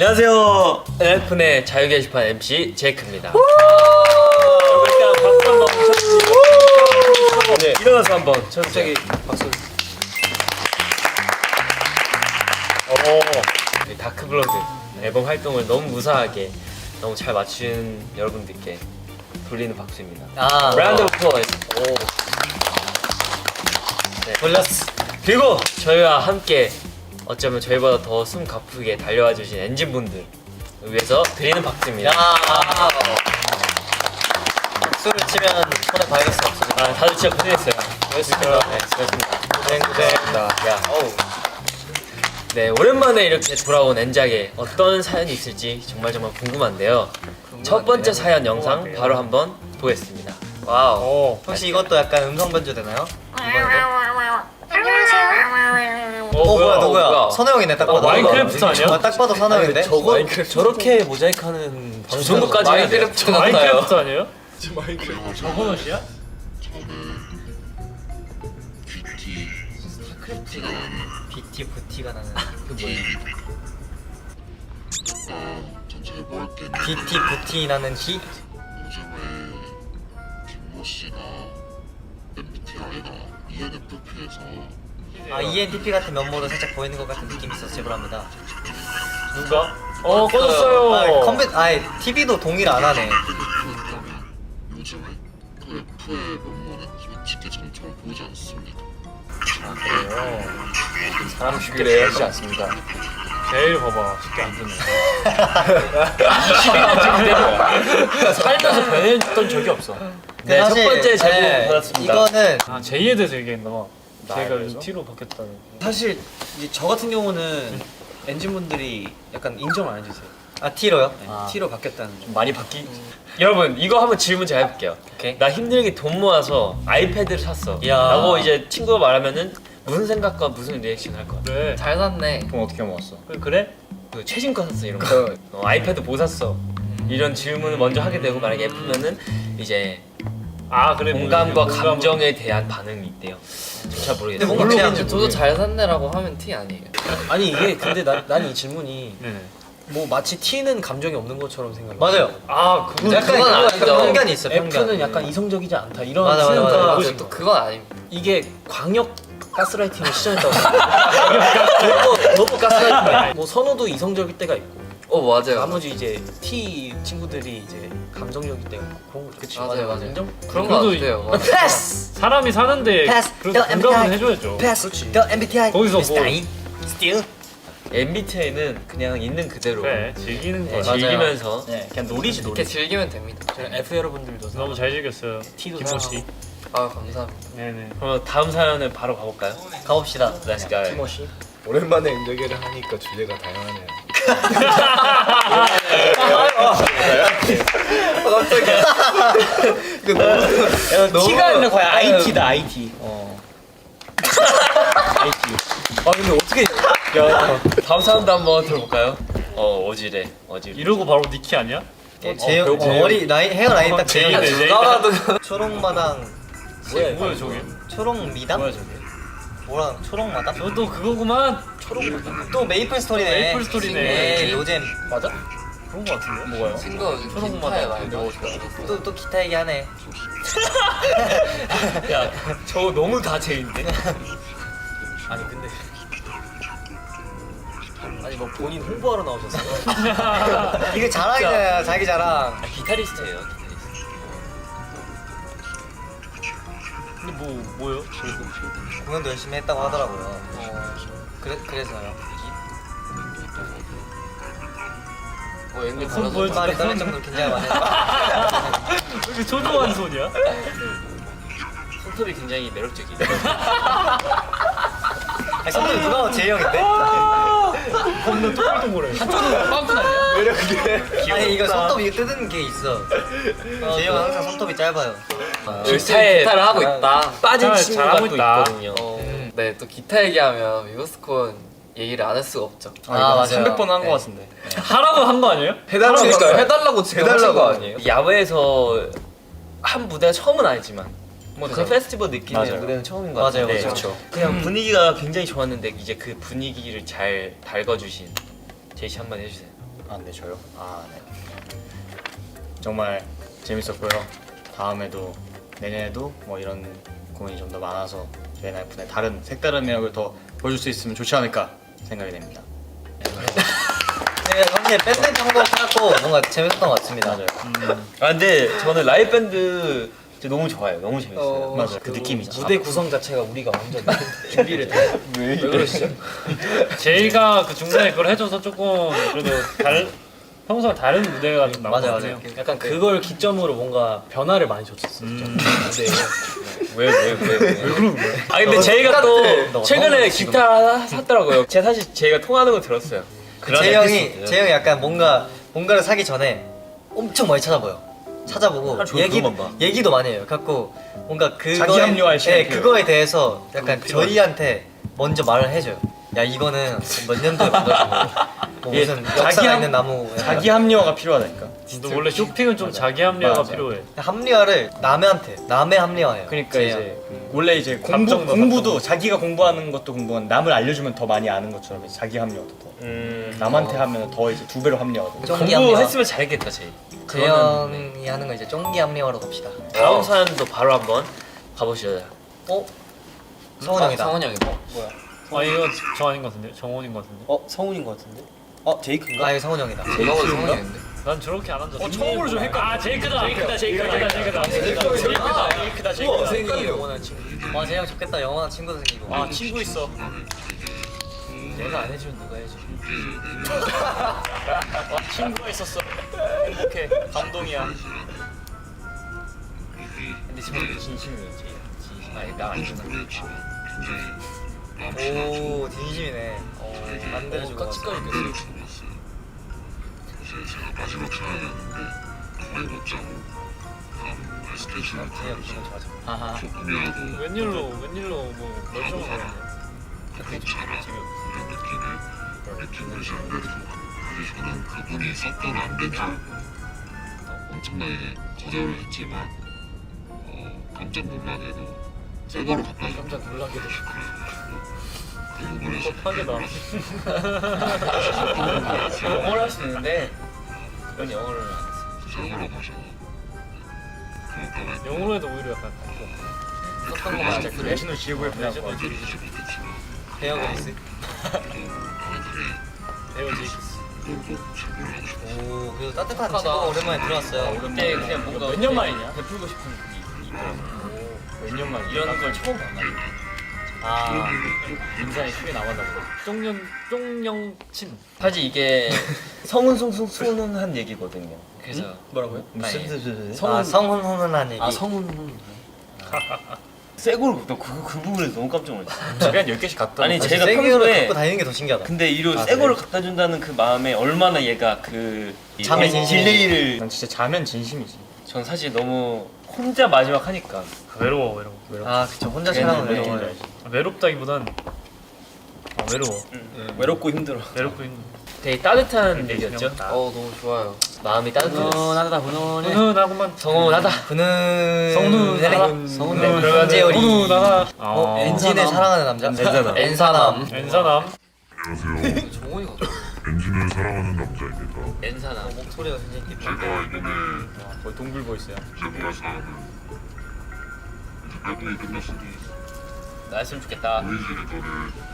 안녕하세요. 엘프의 자유 게시판 MC 제이크입니다. 일단 박수 한번 부탁드립니다. 네, 일어나서 한번 갑자기 박수. 다크블러드 앨범 활동을 너무 무사하게 너무 잘 맞춘 여러분들께 돌리는 박수입니다. 라운드 오브 플로이스. 돌렸어. 그리고 저희와 함께 어쩌면 저희보다 더 숨 가쁘게 달려와 주신 엔진분들 위해서 드리는 박수입니다. 박수를 치면 손에 바이러스가 없어져. 다들 진짜 고생했어요. 고맙습니다. 네, 수고했습니다. 고생했습니다. 네, 오랜만에 이렇게 돌아온 엔작에 어떤 사연이 있을지 정말 궁금한데요. 첫 번째 사연 영상 바로 한번 보겠습니다. 와우. 혹시 이것도 약간 음성 변조 되나요? 뭐야 누구야? 선우형이네 딱 봐도. 마인크래프트 아니야? 딱 봐도 선우형인데? 저렇게 모자이크하는 저 정도까지 해야 돼요? 마인크래프트 아니에요? 마인크래프트. 정헌호 씨야? BT 부티가 나는. BT 부티 나는 기? 요즘에 김모 씨가 MBTI가 ENFP에서 ENTP 같은 면모도 살짝 보이는 것 같은 느낌이 있어서 제보합니다. 누가? 꺼졌어요. TV도 동의를 안 하네. 요즘에 그 F의 면모는 솔직히 전처럼 보이지 않습니다. 사람 쉽게 배우지 않습니다. 제일 봐봐 쉽게 안 듣네. 21년 살면서 변했던 적이 없어. 네, 첫 사실, 번째 제보 받았습니다. 이거는 제이에 대해서 얘기했나 봐. 제가 나에 요즘 T로 바뀌었다는. 사실 이제 저 같은 경우는 엔진분들이 약간 인정을 안 해주세요. T로요? T로 바뀌었다는 좀 많이 바뀌. 여러분 이거 한번 질문 제가 해볼게요. 오케이. 나 힘들게 돈 모아서 아이패드를 샀어. 이야. 라고 이제 친구가 말하면은 무슨 생각과 무슨 리액션 할 거야? 그래. 잘 샀네. 돈 어떻게 모았어? 그래? 그 최신 거 샀어 이런 거. 아이패드 뭐 샀어? 이런 질문을 먼저 하게 되고 만약에 F면은 이제 그래. 공감과 공감은- 감정에 대한 반응이 있대요. 잘 모르겠어요. 뭔가 그냥 저도 잘 샀네라고 하면 T 아니에요. 아니 이게 근데 난 이 질문이 네네. 뭐 마치 T는 감정이 없는 것처럼 생각해. 맞아요. 그거 약간 그건 아니죠. 편견이 있어. 편견. F는 약간 이성적이지 않다 이런 맞아, 맞아, 생각을 맞아. 하고 또 그건 아닙니다. 이게 광역 가스라이팅을 시전했다고. 너무 가스라이팅. 뭐 선호도 이성적일 때가 있고 맞아요. 나머지 이제 T 친구들이 이제 감정적일 때가 있고 그런 거죠. 그치 맞아요. 인정? 그런 거 그래도 같아요. 맞아요. 패스. 사람이 사는데 패스. 그래도 공감은 해줘야죠. 패스. The MBTI. 거기서 뭐- Still. MBTI는 그냥 있는 그대로 그래 즐기는 네, 거야. 즐기면서 네, 그냥 놀이지 이렇게 놀이. 즐기면 됩니다. 저는 F 여러분들도 너무 잘 즐겼어요. T도 김모 씨. 감사합니다. 네네. 그럼 다음 사연을 바로 가볼까요? 가봅시다. Let's go. 티모 씨. 오랜만에 엔저기를 하니까 주제가 다양하네요. T가 아니라 거의 IT다 IT. IT. 근데 어떻게 다음 사연도 한번 들어볼까요? 어지래. 이러고 바로 니키 아니야? 제형 머리 라인 헤어 라인 딱 제형이네. 제이네. 초록마당. 뭐야 저게? 초록미당? 뭐야 저게? 뭐라 초록마당? 저도 그거구만. 또 메이플 스토리네. 메이플 스토리네. 에이, 로젠. 맞아? 그런 거 같은데? 뭐가요? 친구 기타에 많이 넣어주고 또 기타 얘기하네. 야, 저 너무 다 제인데? 아니 근데 아니 뭐 본인 홍보하러 나오셨어요? 이거 자랑이잖아, 자기 자랑. 기타리스트예요. 근데 뭐요? 공연도 열심히 했다고 하더라고요. 그래서요. 연기 손 잘하죠. 보여줘. 말이 떨릴 정도로 긴장을 많이 했다. 왜 이렇게 초조한 손이야? 손톱이 굉장히 매력적이에요. 아니, 손톱이 누가 봐도 제형인데? 겁나 동글동글해. 아니 이거 손톱 이거 뜯은 게 있어. 제형은 항상 손톱이 짧아요. 기타에 기타를 하고 있다. 빠진 잘- 친구가 잘하고 또 있다. 있거든요. 네, 또 기타 얘기하면 미버스콘 얘기를 안 할 수가 없죠. 맞아요. 300번 한 거 같은데. 하라고 한 거 아니에요? 그러니까요. 해달라고 제가 하신 거 아니에요? 야외에서 한 무대가 처음은 아니지만 뭐 그 페스티벌 느낌의 맞아요. 무대는 처음인 것 맞아요, 같은데 맞아요. 그렇죠. 그냥 분위기가 굉장히 좋았는데 이제 그 분위기를 잘 달궈주신 제이씨 한번 해주세요. 아, 네, 저요? 아, 네. 정말 재밌었고요. 다음에도 내년에도 뭐 이런 공연이 좀 더 많아서 저희 나이픈의 다른 색다른 매력을 더 보여줄 수 있으면 좋지 않을까 생각이 됩니다. 네, 사실 밴드 정도 하고 뭔가 재밌었던 것 같습니다. 맞아요. 아 근데 저는 라이브 밴드 진짜 너무 좋아요. 너무 재밌어요. 맞아요. 그 느낌이 있죠. 무대 구성 자체가 우리가 완전 준비를 다 왜 그러시죠? 제이가 그 중간에 그걸 해줘서 조금 그래도 평소와 다른 무대가 좀 나온 것 맞아요, 같아요. 맞아요. 약간 그걸 기점으로 뭔가 변화를 많이 줬었어요. 무대에. 왜 그러는 거야? 아 근데 제이가 또 최근에 기타 샀더라고요. 제가 사실 제이가 통하는 거 들었어요. 재희 형이 약간 뭔가를 사기 전에 엄청 많이 찾아보고 얘기도 많이 해요. 갖고 뭔가 자기 합리화의 시간이 필요해요. 그거에 대해서 약간 저희한테 먼저 말을 해줘요. 야 이거는 몇 년도에 만들어진 뭐 예, 무슨 역사가 있는 나무. 자기 합리화가 필요하다니까. 근데 원래 쇼핑은 좀 자기 합리화가 맞아. 필요해. 합리화를 남의 합리화해요. 그러니까 재희 이제 원래 이제 감정도 공부도 자기가 공부하는 것도 공부한 남을 알려주면 더 많이 아는 것처럼 이제 자기 합리화도 더 남한테 하면 더 이제 2배로 합리화거든. 쫑기 합리화. 공부했으면 잘했겠다 제이. 재희 형이 하는 거 이제 쫑기 합리화로 갑시다. 다음 사연도 바로 한번 가보시죠. 성훈 형이다. 성훈 형이다. 아 이거 저 아닌 것 같은데? 정원인 것 같은데? 성훈인 것 같은데? 제이크인가? 아 이거 성훈 형이다. 제가 봐도 성훈 형인데. 난 저렇게 안 앉았어. 처음으로 좀 헷갈려. 아 제이크다. 생이 영원한 친구. 와 재희 형 좋겠다. 영원한 친구 생기고. 친구 있어. 내가 안 해주면 누가 해줘? 친구가 있었어. 행복해. 감동이야. 근데 지금 진심이에요 제이. 아니 나 아니구나. 오 진심이네. 반대로 주고. 까짓까지 꼈어. 사실 제가 마지막 촬영이었는데 거의 못 자고 다음 스케줄을 아하. 조금이라도 웬일로 뭐 멀쩡한 거야. 괜찮아 이런 느낌을 시작해서 사실 저는 그분이 썼던 안 된줄 엄청나게 거절을 했지만 깜짝 놀라게도 새 거로 갖다 줬다. 깜짝 놀라게도. 그 부분에서 파괴다. 영어를 할 수 있는데 그건 영어를 안 했어. 새 거로 가서 그러니까 영어로 해도 오히려 약간 썼던 거 맞아. 그래. 내신을 지구에 보내고 해주지 못했지만 배어 그리스. 배우지. 꼭 제보를 하고 싶었어요. 오 그래도 따뜻한 친구가 오랜만에 들어왔어요. 근데 그냥 뭔가 몇 년 만이냐? 베풀고 싶은 게 있더라고. 몇년 만에 이런 걸 처음 봐가지고. 인상이 크게 나왔나 보다. 쫑영친. 사실 이게 성훈한 얘기거든요. 그래서 뭐라고요? 성훈훈훈한 얘기. 성훈. 새고를 그 부분에서 너무 깜짝 놀랐어. 제가 한 10개씩 갖다. 아니 제가 생일을 평소에 갖고 다니는 게 더 신기하다. 근데 이로 새거를 갖다 준다는 그 마음에 얼마나 얘가 그 잠의 진심. 딜레이를. 난 진짜 자면 진심이지. 전 사실 너무 혼자 마지막 하니까 외로워. 아 그쵸 혼자 촬영을 네, 해요. 네. 외롭다기보단 외로워. 외롭고 힘들어. 외롭고 힘들어. 되게 따뜻한 얘기였죠. 너무 좋아요. 마음이 따뜻해졌어. 나다 분원해. 훈훈하고만. 성훈하다. 성훈훈. 성훈. 네, 그러면 이제 우리 훈훈하다. 엔진을 사랑하는 남자. 엔사남. 엔사남. 엔사남. 안녕하세요. 정원이가. 엔진을 사랑하는 남자입니다. 엔사남. 목소리가 굉장히 깊어. 제가 이번에 거의 동굴 보이스야. 제보할 사람을 이제 활동이 끝났으니 나였으면 좋겠다. 보이즈 리더를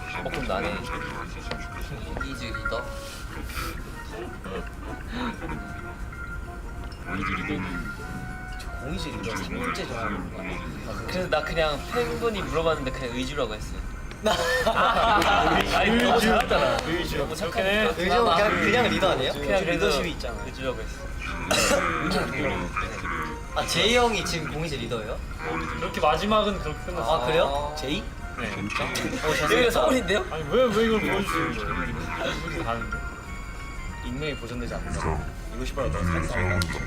다시 한번 그럼 나네. 자리가 있었으면 좋겠어요. 이즈 리더. 보이즈 리더는 공이지 이거 3년째 좋아하는 거. 그래서 나 그냥 팬분이 물어봤는데 그냥 의주라고 했어요. 아니 너무 잘하잖아. 의주. 너무 착하네. 요즘 그냥 리더 아니에요? 그냥 리더십이 있잖아. 의주라고 했어. 아 제이 형이 지금 공이지 리더예요? 이렇게 마지막은 그렇게 끝났어. 아 그래요? 제이? 여기가 성훈인데요? 아니 왜 이걸 보여주시는 거예요? 이렇게 가는데. 익명이 보존되지 않는다. 이상 이거 씨발 너 엔진을 사진 사랑하는 안 남자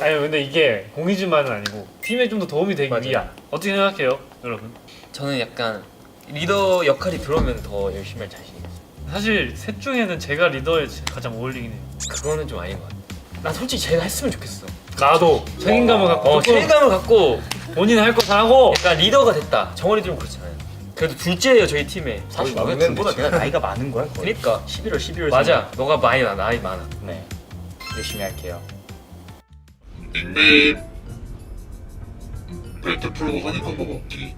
아니 근데 이게 공이지만은 아니고 팀에 좀 더 도움이 되기 맞아요. 위한. 어떻게 생각해요, 여러분? 저는 약간 리더 역할이 들어오면 더 열심히 할 자신이 있어요. 사실 셋 중에는 제가 리더에 가장 어울리긴 해요. 그거는 좀 아닌 것 같아. 난 솔직히 제가 했으면 좋겠어. 나도 책임감을 갖고 조금 책임감을 갖고 본인 할 거 다 하고 약간 리더가 됐다. 정원이들은 그렇잖아요. 그래도 둘째예요 저희 팀에. 사실 막내보다 내가 나이가 많은 거야. 거의. 그러니까 11월 맞아. 너가 나이 많아. 네, 열심히 할게요. 닉네임 벨트 풀고 하니까 먹었기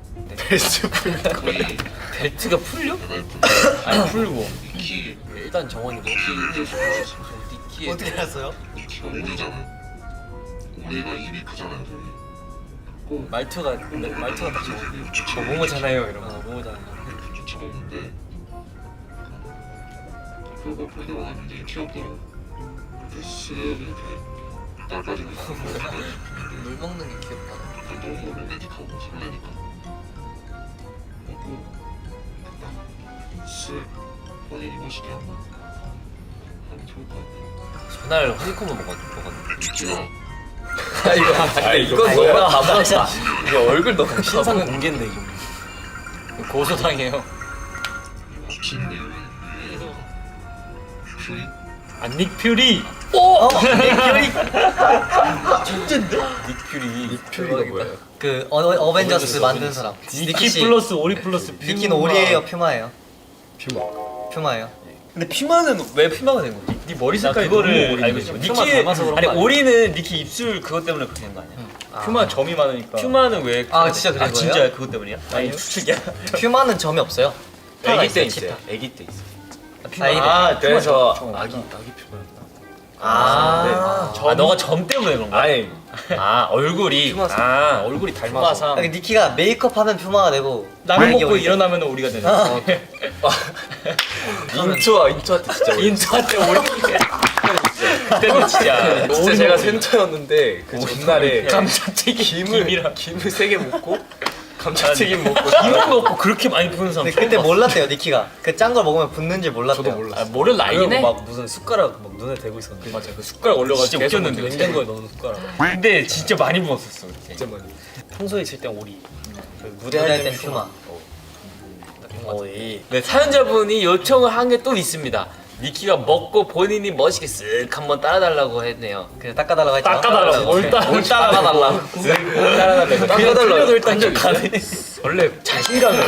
벨트가 풀려? 아니 풀고. 니키 일단 정원이고. 니키 어떻게 알았어요? 니키가 오리잖아. 오리가 입이 크잖아요. 말투가 딱 정원. 뭐뭐잖아요 이런 거. 뭐잖아. 쫓아오는데 그거 보내고 나는데 귀엽더라고. 그래서 쓱 이렇게 딸까지 물 먹는 게 귀엽다. 너무 로맨틱하고 설레니까 먹고 쓱 본인이 멋있게 하면 좋을 것 같아. 전날 허니콤을 먹었는데. 니키가 이건 너무 바보다. 이거 얼굴 너무 신상 공개인데 이거. 고소당해요. 닉키님 퓨리 닉 퓨리. 퓨리가 뭐예요? 그 어벤져스 만든 사람. 니키 씨. 플러스 오리 플러스 니키는 오리예요, 퓨마예요? 퓨마. 퓨마예요. 근데 퓨마는 왜 퓨마가 된 거지? 네 머리 색깔이 그거를 너무 알고 오리인데. 있어. 니키 퓨마 닮아서 그런 아니 거 아니야? 오리는 니키 입술 그것 때문에 그렇게 된 거 아니야? 퓨마 점이 많으니까. 퓨마는 왜? 아, 진짜 그런 아 거예요? 진짜 그것 때문이야? 아니 추측이야. 퓨마는 점이 없어요. 아기 때 있어요, 있어요. 아기 때 있어. 아이들. 아 그래서 아기 퓨마였나? 너가 점 때문에 그런 거야? 아니 얼굴이 얼굴이 닮아서. 그러니까 니키가 메이크업 하면 퓨마가 되고 라면 이게 먹고 오리. 일어나면 우리가 되잖아. 인투아 때 진짜 인투할 때 오리. 그때는 진짜 진짜 제가 센터였는데 그 전날에 감자튀김 김을 3개 먹고 감자튀김 먹고 김을 먹고 그렇게 많이 푸는 사람 근데 그때 몰랐대요, 니키가. 그 짠 걸 먹으면 붓는 줄 몰랐대요. 저도 몰랐어. 모를 나이네. 막 무슨 숟가락 막 눈에 대고 있었는데. 맞아, 그 숟가락 올려가지고 진짜 계속 웃겼는데. 먹는데. 냉장고에 넣는 숟가락. 근데 진짜 많이 먹었었어 그때. 진짜 많이. 평소에 있을 땐 오리. 무대할 땐 퓨마. 네, 사연자분이 요청을 한 게 또 있습니다. 니키가 먹고 본인이 멋있게 쓱 한번 따라달라고 했네요. 그래, 닦아달라고 했죠. 닦아달라고. 뭘 따라달라고. 닦아달라고. 일단 좀 가네. 원래 자신감이에요.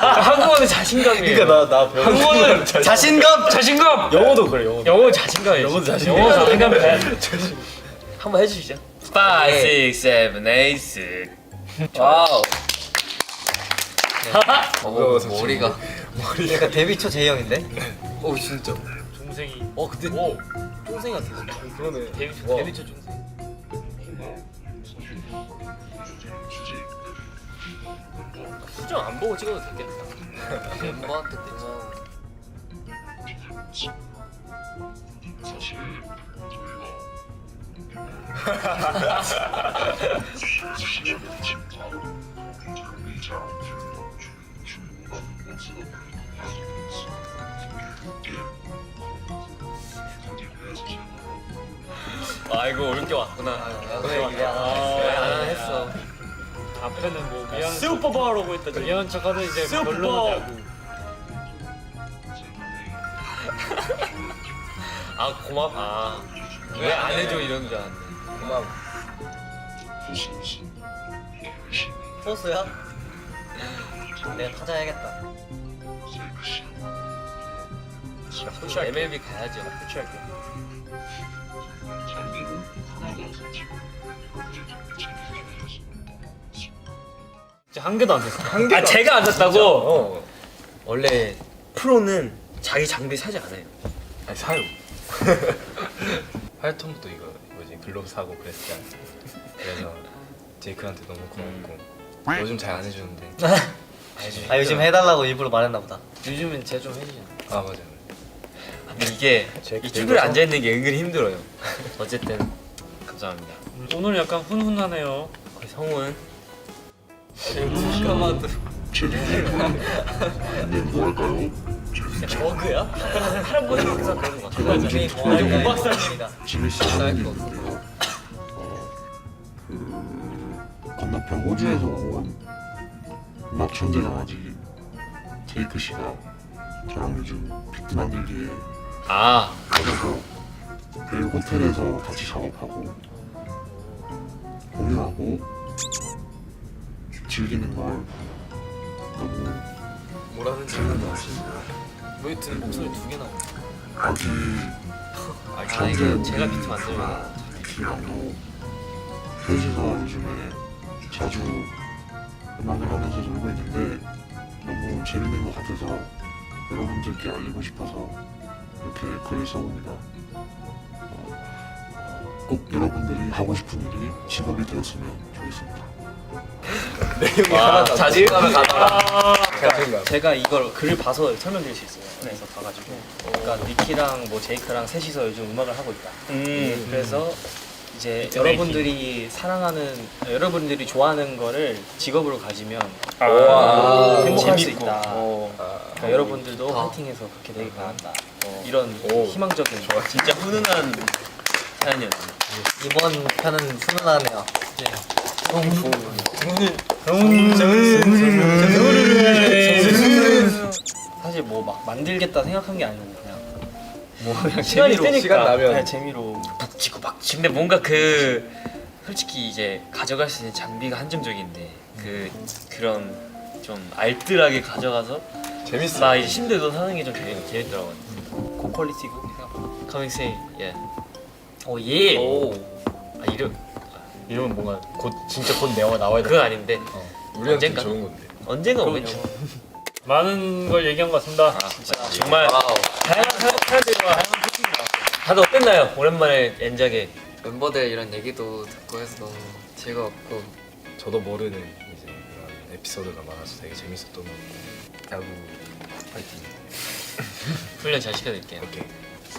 한국어는 자신감이에요. 그러니까 나 배워. 한국어는 자신감! 영어도 그래, 영어도. 영어 자신감이에요. 영어도 자신감. 영어 자신감 배워야 돼. 한번 해주시죠. 5, 6, 7, 8, 6. 와우. 무거워서 머리가. 그러니까 데뷔 초 제이형인데? 오 진짜. 동생이. 근데 동생 같아. 그러네. 데뷔 초 동생. 수정 안 보고 찍어도 되겠다. 멤버한테 고마워. 사실 저희가 진짜 의자 중요한 모습을 아이고 어렵게 왔구나. 안 했어. 앞에는 뭐 미안. 슈퍼바라고 했다. 미안 척하는 이제 슈퍼. 결론을 고맙. 왜 안 해줘 이런 줄 알았네. 고마워. 포스야? 내가 타자 해야겠다. MLB 가야죠. 취할게. 진짜 한 개도 안 됐어. 제가 안 샀다고? 어. 원래 프로는 자기 장비 사지 않아요. 아니 사요. 8톤부터 이거 뭐지 글로브 사고 그랬잖아. 그래서 제이크한테 너무 고맙고 요즘 잘 안 해주는데. 아, 요즘 해달라고 일부러 말했나 보다. 요즘엔 쟤 좀 해주잖아. 아 맞아요. 근데 이게 이 쭈그려 앉아 있는 게 은근히 힘들어요. 어쨌든 감사합니다. 오늘 약간 훈훈하네요. 성훈. 까마도. 뭐 할까요? 저그야? 할아버지 의사 그런 거 같아. 나중에 뭐 박사입니다. 지민 씨 할거 없어. 건너편 호주에서 온 막천재 강아지 테이크 씨가 저랑 요즘 비트 만들기에 그래서 그 호텔에서 같이 작업하고 공유하고 즐기는 걸 너무 뭐라는지 하나도 왜 든 목소리 2개 나오고? 아직 아 이게 제가 비트 만들면 비트라고 혜지가 요즘에 자주 음악을 하면서 놀고 있는데 너무 재밌는 것 같아서 여러분들께 알리고 싶어서 이렇게 글을 써봅니다. 꼭 여러분들이 하고 싶은 일이 직업이 되었으면 좋겠습니다. 자질감을 가져라. 제가 이걸 글을 봐서 설명드릴 수 있어요. 그래서 봐가지고 그러니까 니키랑 뭐 제이크랑 셋이서 요즘 음악을 하고 있다. 그래서 이제 여러분들이 사랑하는 여러분들이 좋아하는 거를 직업으로 가지면 행복할 수 있다. 그러니까 여러분들도 파이팅해서 그렇게 되길 바란다. 이런 희망적인 진짜 훈훈한 사연이었어요. 이번 편은 훈훈하네요. 사실 뭐 막 만들겠다 생각한 게 아니고 그냥 뭐 그냥 시간이 재미로 뜨니까. 시간 나면. 네, 재미로 북치고 박치. 근데 뭔가 그 솔직히 이제 가져갈 수 있는 장비가 한정적인데 그런 좀 알뜰하게 가져가서 재밌어. 나 이제 침대도 사는 게 좀 재밌더라고요. 고퀄리티고 생각보다. Coming soon. 예. 오 예. 오. 아 이름 이러면 뭔가 곧 진짜 곧 나와야 돼. 그건 아닌데 우리한테 언젠가? 좋은 건데. 언젠가 오겠죠. 많은 걸 얘기한 것 같습니다. 정말 다양한 사람들과 다양한 토픽이 나왔어요. 다들 어땠나요? 오랜만에 엔작에. 멤버들 이런 얘기도 듣고 해서 너무 즐거웠고 저도 모르는 이제 그런 에피소드가 많아서 되게 재밌었던 것 같고 야구 파이팅. 훈련 잘 시켜드릴게요. 오케이.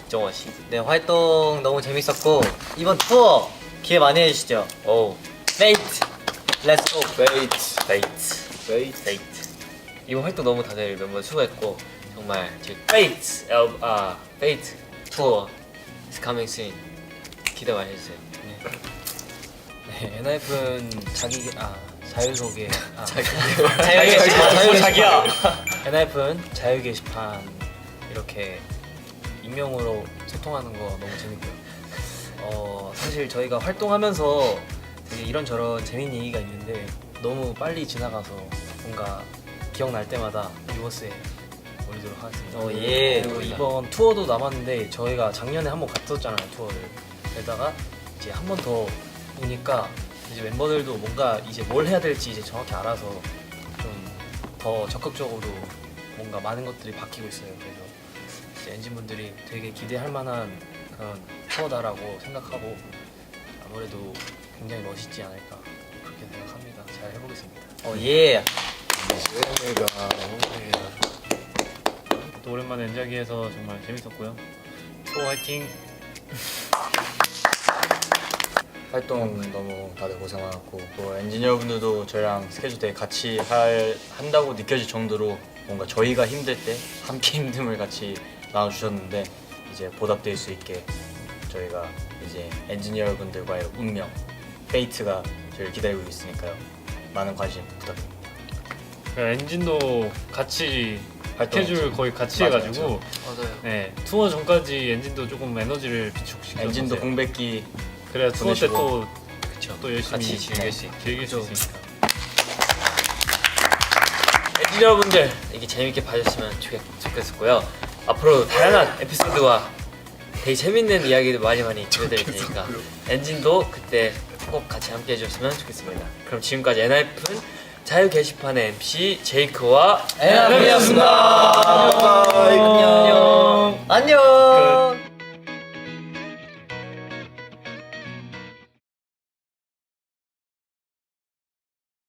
정화 씨. 네 활동 너무 재밌었고 이번 투어 기회 많이 해주시죠. 오. 페이트. 렛츠 고. 페이트. 페이트. 페이트. 이번 활동 너무 다들 멤버 수고했고 정말 제 페이트 페이트 투어 is coming soon. 기대 많이 해주세요. 네, 엔하이픈 자유소개 자기야. 엔하이픈 자유 게시판 이렇게 익명으로 소통하는 거 너무 재밌고요. 사실 저희가 활동하면서 되게 이런저런 재밌는 얘기가 있는데 너무 빨리 지나가서 뭔가 기억날 때마다 유버스에 올리도록 하겠습니다. 오 예. 그리고 이번 투어도 남았는데 저희가 작년에 한번 갔었잖아요 투어를. 게다가 이제 한 번 더 오니까 이제 멤버들도 뭔가 이제 뭘 해야 될지 이제 정확히 알아서 좀 더 적극적으로 뭔가 많은 것들이 바뀌고 있어요. 그래서 이제 엔진분들이 되게 기대할 만한 그런 투어다라고 생각하고 아무래도 굉장히 멋있지 않을까 그렇게 생각합니다. 잘 해보겠습니다. 오 예. 또 오랜만에 엔자기에서 정말 재밌었고요. 또 화이팅! 활동 너무 다들 고생 많았고 뭐 엔지니어분들도 저희랑 스케줄 되게 같이 한다고 느껴질 정도로 뭔가 저희가 힘들 때 함께 힘듦을 같이 나눠주셨는데 이제 보답될 수 있게 저희가 이제 엔지니어분들과의 운명 페이트가 저희를 기다리고 있으니까요. 많은 관심 부탁드립니다. 엔진도 같이 활동했죠. 스케줄 거의 같이 맞아요. 해가지고 맞아요. 네 투어 전까지 엔진도 조금 에너지를 비축시켜서 엔진도 공백기 그래야 투어 때 보내시고. 또 열심히 같이 즐길 수 즐길 수 있으니까. 엔진 여러분들 이게 재밌게 봐주셨으면 좋겠었고요. 앞으로 다양한 에피소드와 되게 재밌는 이야기도 많이 들려드릴 테니까 엔진도 그때 꼭 같이 함께 해주셨으면 좋겠습니다. 그럼 지금까지 엔하이픈 자유 게시판의 MC 제이크와 엔하이픈이었습니다. 안녕. 안녕.